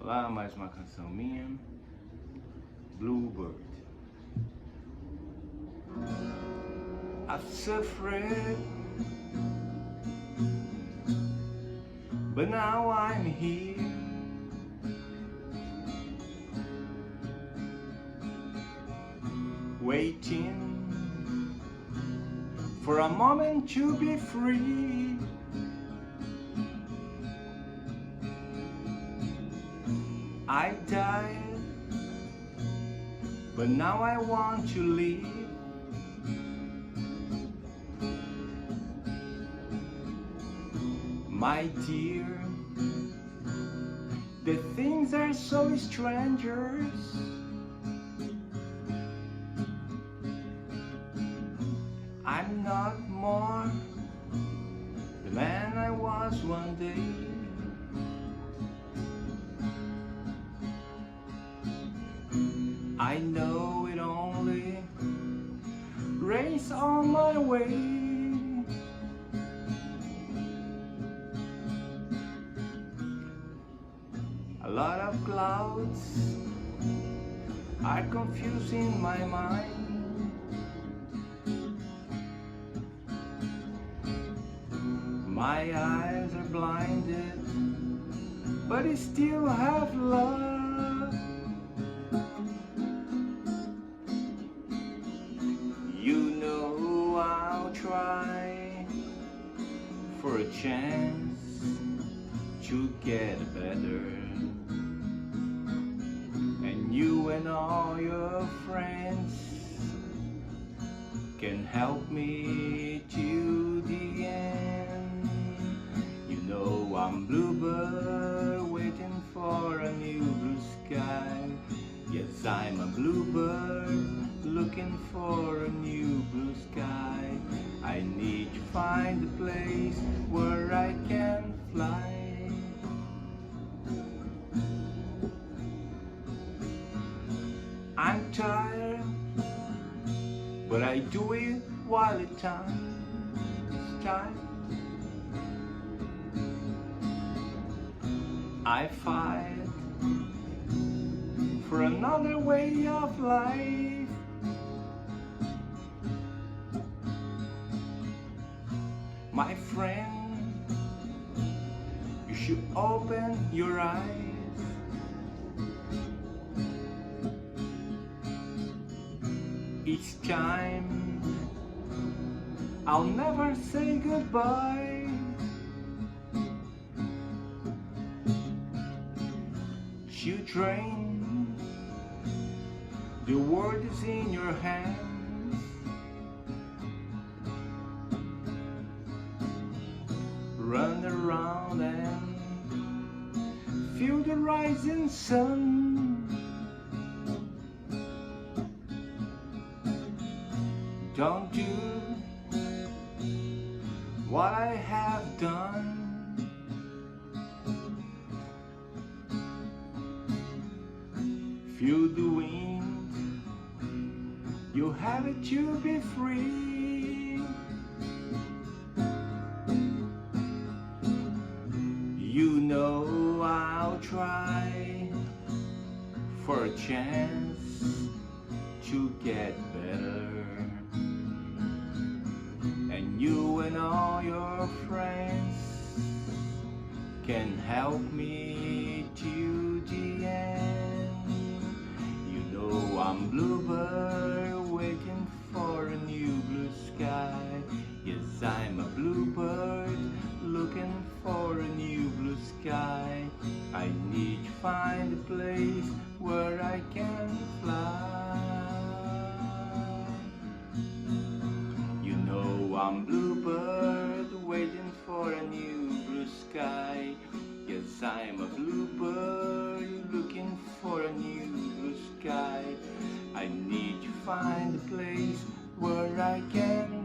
Olá, mais uma canção minha, Bluebird. I've suffered, but now I'm here. Waiting for a moment to be free. I died, but now I want to live. My dear, the things are so strangers. I'm not more the man I was one day. I know it only rains on my way. A lot of clouds are confusing my mind. My eyes are blinded, but I still have love. You know I'll try for a chance to get better. And you and all your friends can help me to the end. You know I'm bluebird waiting for a new blue sky. Yes, I'm a bluebird looking for a new blue sky. I need to find a place where I can fly. I'm tired, but I do it while the time is time. I fight for another way of life. My friend, you should open your eyes. Each time I'll never say goodbye. Children, the world is in your hands. Run around and feel the rising sun. Don't do what I have done. Feel the wind, you have it to be free. You know I'll try for a chance to get better. And you and all your friends can help me to the end. You know I'm bluebird waiting for a new blue sky. Yes, I'm a bluebird looking for a new blue sky. I need to find a place where I can fly. I'm bluebird waiting for a new blue sky. Yes, I'm a bluebird looking for a new blue sky. I need to find a place where I can